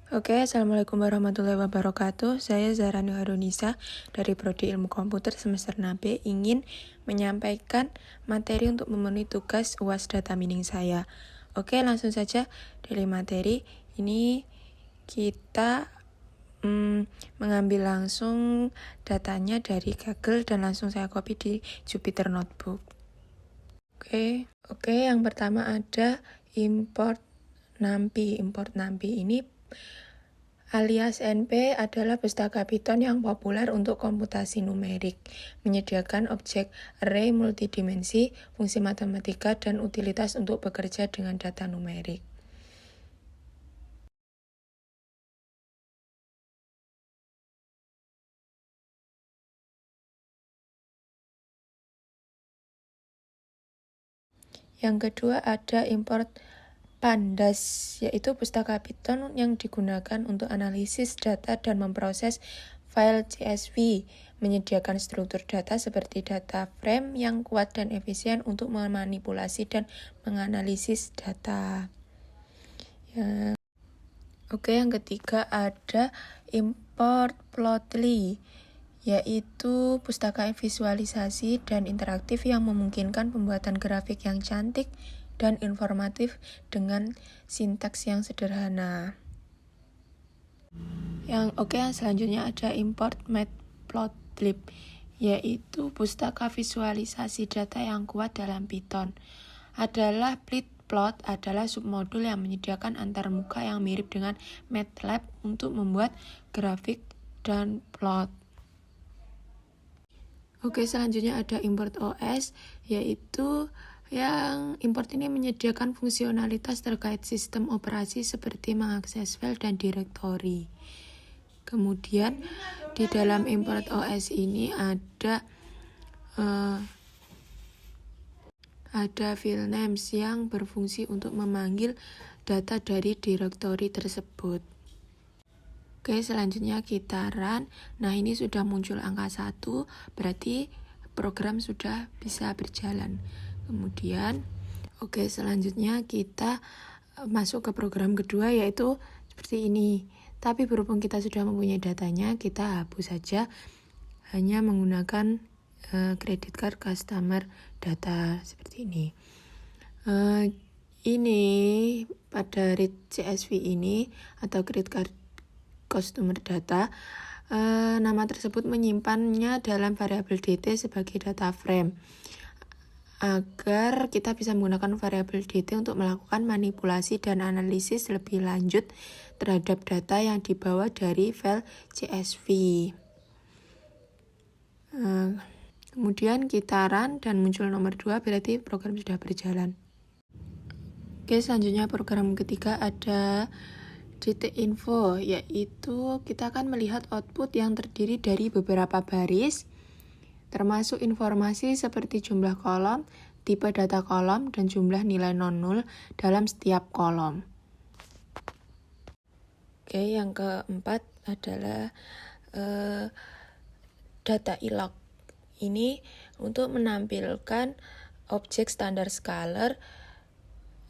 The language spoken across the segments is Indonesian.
Oke, Assalamualaikum warahmatullahi wabarakatuh. Saya Zahrani Harunisa dari Prodi Ilmu Komputer semester 6B ingin menyampaikan materi untuk memenuhi tugas UAS data mining saya. Oke, langsung saja dari materi. Ini kita mengambil langsung datanya dari Google dan langsung saya copy di Jupyter Notebook. Oke, yang pertama ada import NumPy. Import NumPy ini alias NP adalah pustaka Python yang populer untuk komputasi numerik, menyediakan objek array multidimensi, fungsi matematika, dan utilitas untuk bekerja dengan data numerik. Yang kedua ada import Pandas, yaitu pustaka Python yang digunakan untuk analisis data dan memproses file CSV, menyediakan struktur data seperti data frame yang kuat dan efisien untuk memanipulasi dan menganalisis data. Yang ketiga ada import Plotly, yaitu pustaka visualisasi dan interaktif yang memungkinkan pembuatan grafik yang cantik dan informatif dengan sintaks yang sederhana. Yang selanjutnya ada import Matplotlib, yaitu pustaka visualisasi data yang kuat dalam Python. Plot adalah submodul yang menyediakan antarmuka yang mirip dengan MATLAB untuk membuat grafik dan plot. Selanjutnya ada import OS, yaitu yang import ini menyediakan fungsionalitas terkait sistem operasi seperti mengakses file dan direktori. Kemudian di dalam import OS ini ada file names yang berfungsi untuk memanggil data dari direktori tersebut. Selanjutnya kita run. Nah, ini sudah muncul angka 1, berarti program sudah bisa berjalan. Kemudian, selanjutnya kita masuk ke program kedua, yaitu seperti ini. Tapi berhubung kita sudah mempunyai datanya, kita hapus saja, hanya menggunakan credit card customer data seperti ini. Ini pada read CSV ini atau credit card customer data, nama tersebut menyimpannya dalam variabel dt sebagai data frame agar kita bisa menggunakan variabel dt untuk melakukan manipulasi dan analisis lebih lanjut terhadap data yang dibawa dari file CSV. Kemudian kita run dan muncul nomor 2, berarti program sudah berjalan. Selanjutnya program ketiga ada info, yaitu kita akan melihat output yang terdiri dari beberapa baris, termasuk informasi seperti jumlah kolom, tipe data kolom, dan jumlah nilai non-nul dalam setiap kolom. Yang keempat adalah data ilog. Ini untuk menampilkan objek standar scalar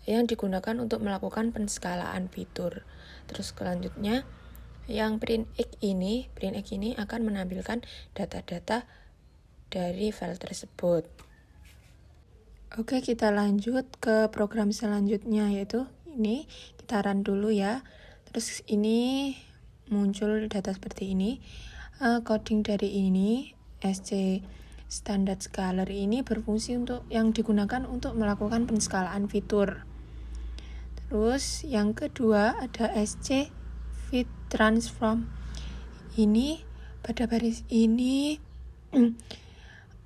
yang digunakan untuk melakukan penskalaan fitur. Terus selanjutnya yang printx ini akan menampilkan data-data dari file tersebut. Kita lanjut ke program selanjutnya, yaitu ini kita run dulu ya. Terus ini muncul data seperti ini. Coding dari ini SC standard scalar ini berfungsi untuk yang digunakan untuk melakukan penskalaan fitur. Terus yang kedua ada SC fit transform. Ini pada baris ini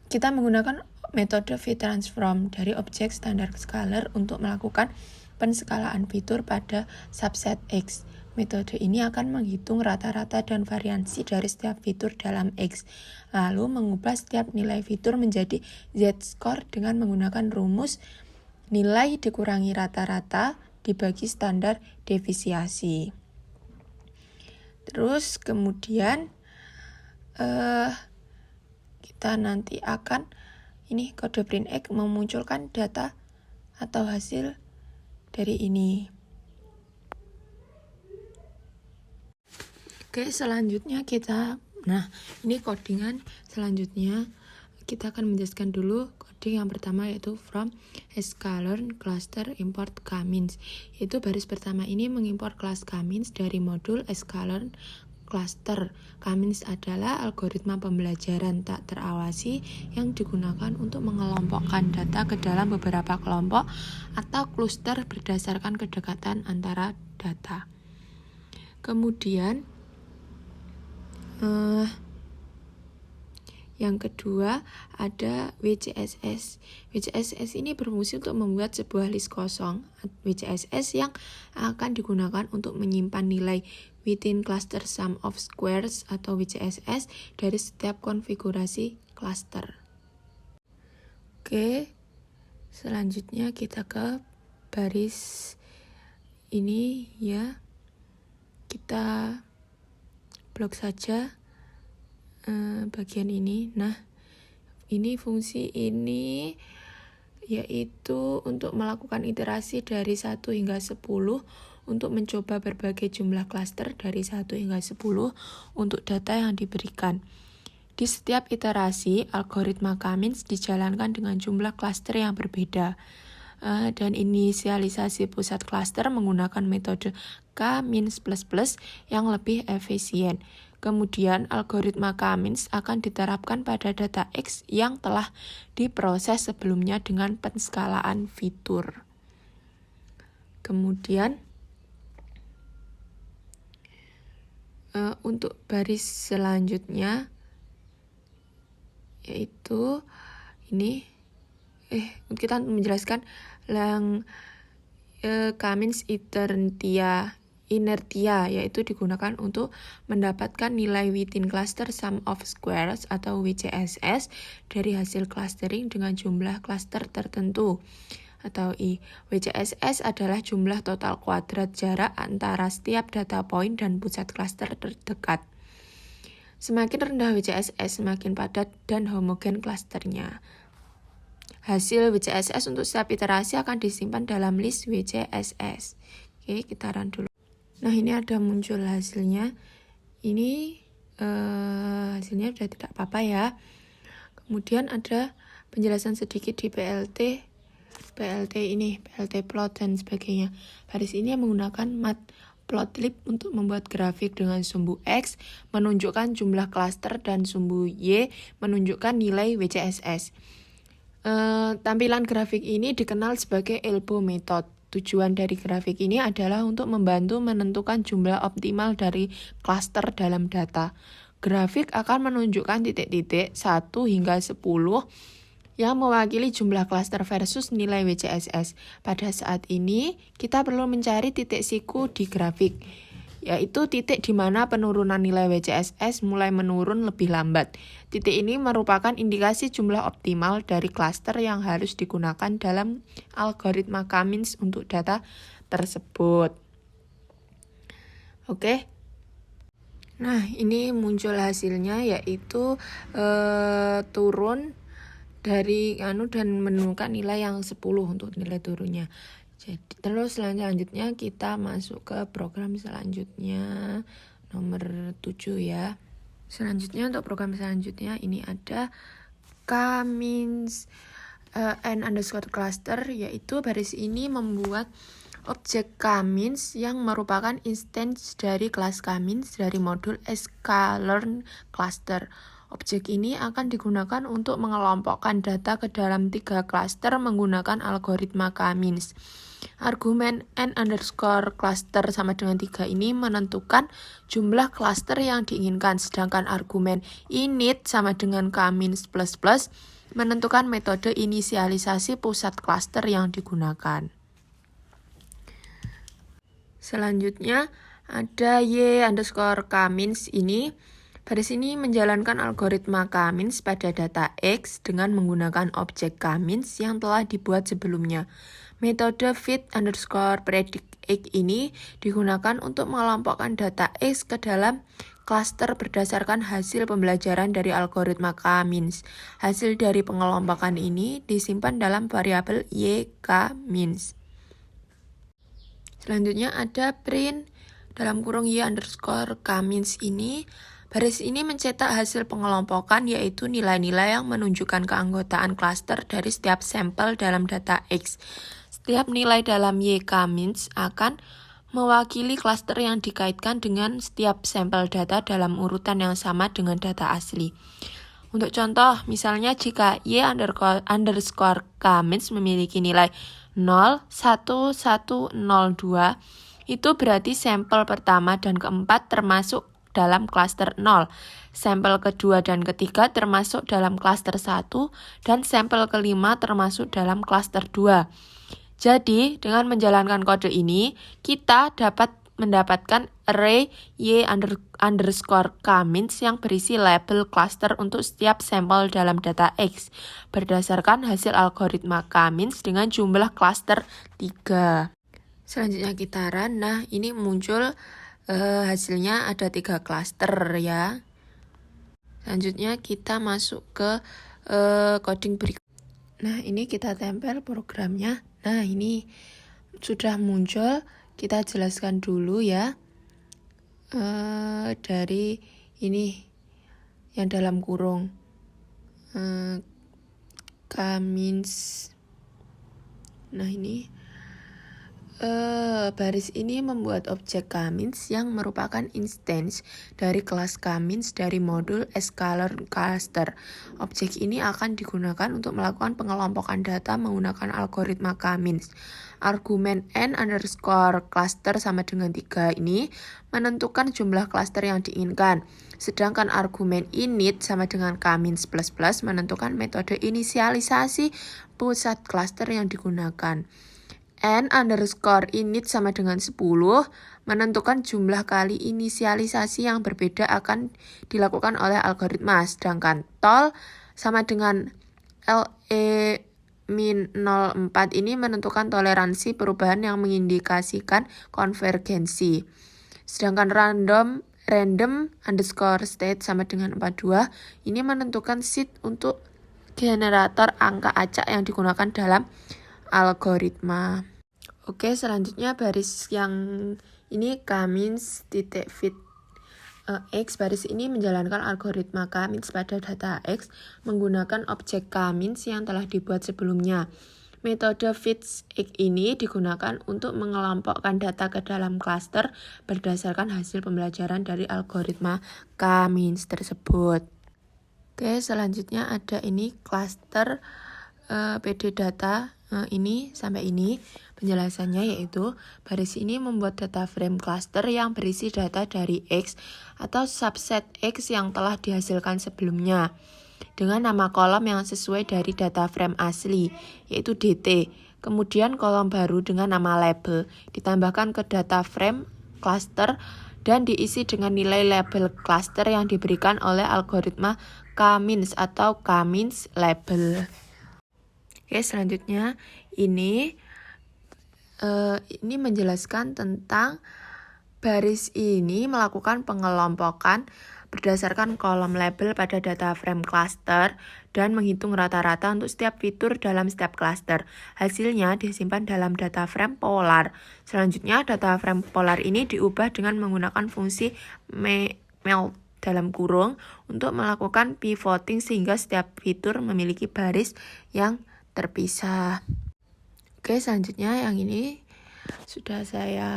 kita menggunakan metode fit transform dari objek standar scalar untuk melakukan penskalaan fitur pada subset X. Metode ini akan menghitung rata-rata dan variansi dari setiap fitur dalam X, lalu mengubah setiap nilai fitur menjadi Z-score dengan menggunakan rumus nilai dikurangi rata-rata dibagi standar devisiasi. Terus kemudian kita nanti akan kode printx memunculkan data atau hasil dari ini. Oke, selanjutnya ini codingan selanjutnya. Kita akan menjelaskan dulu coding yang pertama, yaitu from sklearn cluster import k-means. Yaitu baris pertama ini mengimpor kelas k-means dari modul sklearn cluster. K-means adalah algoritma pembelajaran tak terawasi yang digunakan untuk mengelompokkan data ke dalam beberapa kelompok atau kluster berdasarkan kedekatan antara data. Kemudian yang kedua ada WCSS. WCSS ini berfungsi untuk membuat sebuah list kosong WCSS yang akan digunakan untuk menyimpan nilai within cluster sum of squares atau WCSS dari setiap konfigurasi cluster. Oke, selanjutnya kita ke baris ini ya. Kita blok saja bagian ini. Nah, ini fungsi ini yaitu untuk melakukan iterasi dari 1 hingga 10 untuk mencoba berbagai jumlah klaster dari 1 hingga 10 untuk data yang diberikan. Di setiap iterasi, algoritma k-means dijalankan dengan jumlah klaster yang berbeda. Dan inisialisasi pusat klaster menggunakan metode k-means++ yang lebih efisien. Kemudian algoritma k-means akan diterapkan pada data X yang telah diproses sebelumnya dengan penskalaan fitur. Kemudian untuk baris selanjutnya yaitu ini kita menjelaskan yang k-means inertia yaitu digunakan untuk mendapatkan nilai within cluster sum of squares atau WCSS dari hasil clustering dengan jumlah cluster tertentu atau I. WCSS adalah jumlah total kuadrat jarak antara setiap data point dan pusat cluster terdekat. Semakin rendah WCSS, semakin padat dan homogen clusternya. Hasil WCSS untuk setiap iterasi akan disimpan dalam list WCSS. Oke, kita run dulu. Nah, ini ada muncul hasilnya. Ini hasilnya sudah tidak apa-apa ya. Kemudian ada penjelasan sedikit di PLT ini, PLT plot dan sebagainya. Baris ini menggunakan matplotlib untuk membuat grafik dengan sumbu X menunjukkan jumlah klaster dan sumbu Y menunjukkan nilai WCSS. Tampilan grafik ini dikenal sebagai elbow method. Tujuan dari grafik ini adalah untuk membantu menentukan jumlah optimal dari klaster dalam data. Grafik akan menunjukkan titik-titik 1 hingga 10 yang mewakili jumlah klaster versus nilai WCSS. Pada saat ini, kita perlu mencari titik siku di grafik, yaitu titik di mana penurunan nilai WCSS mulai menurun lebih lambat. Titik ini merupakan indikasi jumlah optimal dari klaster yang harus digunakan dalam algoritma k-means untuk data tersebut. Oke. Nah, ini muncul hasilnya yaitu turun dari dan menemukan nilai yang 10 untuk nilai turunnya. Jadi terus selanjutnya kita masuk ke program selanjutnya nomor 7 ya. Selanjutnya untuk program selanjutnya ini ada k-means n_cluster, yaitu baris ini membuat objek k-means yang merupakan instance dari kelas k-means dari modul sklearn cluster. Objek ini akan digunakan untuk mengelompokkan data ke dalam 3 klaster menggunakan algoritma k-means. Argumen n_cluster sama dengan 3 ini menentukan jumlah klaster yang diinginkan, sedangkan argumen init sama dengan k-means++ menentukan metode inisialisasi pusat klaster yang digunakan. Selanjutnya ada y_k-means ini. Baris ini menjalankan algoritma k-means pada data X dengan menggunakan objek k-means yang telah dibuat sebelumnya. Metode fit_predict X ini digunakan untuk mengelompokkan data X ke dalam klaster berdasarkan hasil pembelajaran dari algoritma k-means. Hasil dari pengelompokan ini disimpan dalam variabel y k-means. Selanjutnya ada print dalam kurung y underscore k-means ini, baris ini mencetak hasil pengelompokan yaitu nilai-nilai yang menunjukkan keanggotaan klaster dari setiap sampel dalam data X. Setiap nilai dalam y k-means akan mewakili klaster yang dikaitkan dengan setiap sampel data dalam urutan yang sama dengan data asli. Untuk contoh, misalnya jika y underscore k-means memiliki nilai 0, 1, 1, 0, 2, itu berarti sampel pertama dan keempat termasuk dalam klaster 0. Sampel kedua dan ketiga termasuk dalam klaster 1 dan sampel kelima termasuk dalam klaster 2. Jadi, dengan menjalankan kode ini, kita dapat mendapatkan array y underscore k-means yang berisi label cluster untuk setiap sampel dalam data X berdasarkan hasil algoritma k-means dengan jumlah cluster 3. Selanjutnya kita run. Nah, ini muncul hasilnya ada 3 cluster ya. Selanjutnya kita masuk ke coding berikut. Nah, ini kita tempel programnya. Nah, ini sudah muncul. Kita jelaskan dulu ya. Dari ini yang dalam kurung k-means. Nah, ini baris ini membuat objek k-means yang merupakan instance dari kelas k-means dari modul scalar cluster. Objek ini akan digunakan untuk melakukan pengelompokan data menggunakan algoritma k-means. Argumen n underscore cluster sama dengan 3 ini menentukan jumlah cluster yang diinginkan. Sedangkan argumen init sama dengan k-means plus plus menentukan metode inisialisasi pusat cluster yang digunakan. N underscore init sama dengan 10 menentukan jumlah kali inisialisasi yang berbeda akan dilakukan oleh algoritma. Sedangkan tol sama dengan LE min 04 ini menentukan toleransi perubahan yang mengindikasikan konvergensi. Sedangkan random underscore state sama dengan 42 ini menentukan seed untuk generator angka acak yang digunakan dalam algoritma. Oke, selanjutnya baris yang ini k-means titik fit X. Baris ini menjalankan algoritma k-means pada data X menggunakan objek k-means yang telah dibuat sebelumnya. Metode fits X ini digunakan untuk mengelompokkan data ke dalam klaster berdasarkan hasil pembelajaran dari algoritma k-means tersebut. Oke, selanjutnya ada ini klaster PD data. Ini sampai ini penjelasannya, yaitu baris ini membuat data frame cluster yang berisi data dari X atau subset X yang telah dihasilkan sebelumnya dengan nama kolom yang sesuai dari data frame asli, yaitu DT. Kemudian kolom baru dengan nama label ditambahkan ke data frame cluster dan diisi dengan nilai label cluster yang diberikan oleh algoritma k-means atau k-means label. Oke, selanjutnya ini menjelaskan tentang baris ini melakukan pengelompokan berdasarkan kolom label pada data frame cluster dan menghitung rata-rata untuk setiap fitur dalam setiap cluster. Hasilnya disimpan dalam data frame polar. Selanjutnya data frame polar ini diubah dengan menggunakan fungsi melt dalam kurung untuk melakukan pivoting sehingga setiap fitur memiliki baris yang terpisah. Oke, selanjutnya yang ini sudah saya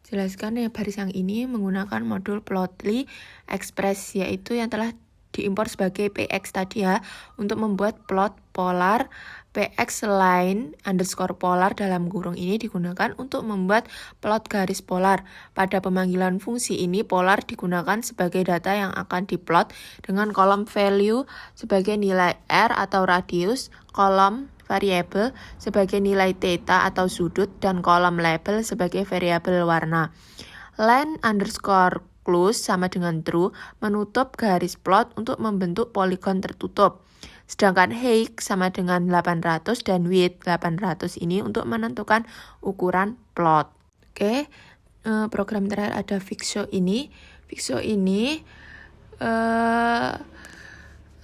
jelaskan. Ya, baris yang ini menggunakan modul Plotly Express, yaitu yang telah diimpor sebagai PX tadi ya, untuk membuat plot polar. PX line underscore polar dalam kurung ini digunakan untuk membuat plot garis polar. Pada pemanggilan fungsi ini, polar digunakan sebagai data yang akan diplot dengan kolom value sebagai nilai R atau radius, kolom variabel sebagai nilai theta atau sudut, dan kolom label sebagai variabel warna. Line underscore close sama dengan true menutup garis plot untuk membentuk poligon tertutup. Sedangkan height sama dengan 800 dan width 800 ini untuk menentukan ukuran plot. Oke, program terakhir ada Fixshow ini. Fixshow ini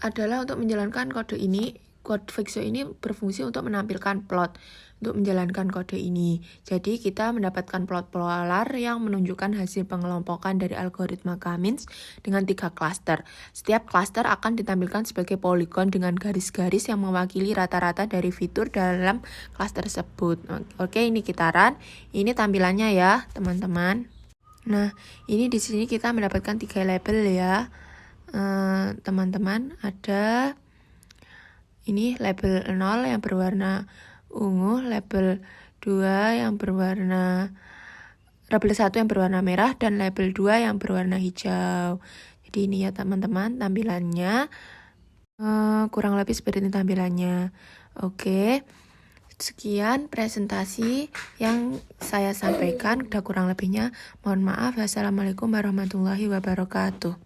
adalah untuk menjalankan kode ini. Kode Fixshow ini berfungsi untuk menampilkan plot. untuk menjalankan kode ini. Jadi kita mendapatkan plot polar yang menunjukkan hasil pengelompokan dari algoritma K-means dengan 3 klaster. Setiap klaster akan ditampilkan sebagai poligon dengan garis-garis yang mewakili rata-rata dari fitur dalam klaster tersebut. Oke, ini kita run. Ini tampilannya ya, teman-teman. Nah, ini di sini kita mendapatkan 3 label ya. Teman-teman, ada ini label 0 yang berwarna ungu, label 2 yang berwarna label 1 yang berwarna merah, dan label 2 yang berwarna hijau. Jadi ini ya teman-teman tampilannya. Kurang lebih seperti ini tampilannya. Oke. Sekian presentasi yang saya sampaikan. Udah kurang lebihnya mohon maaf. Wassalamualaikum warahmatullahi wabarakatuh.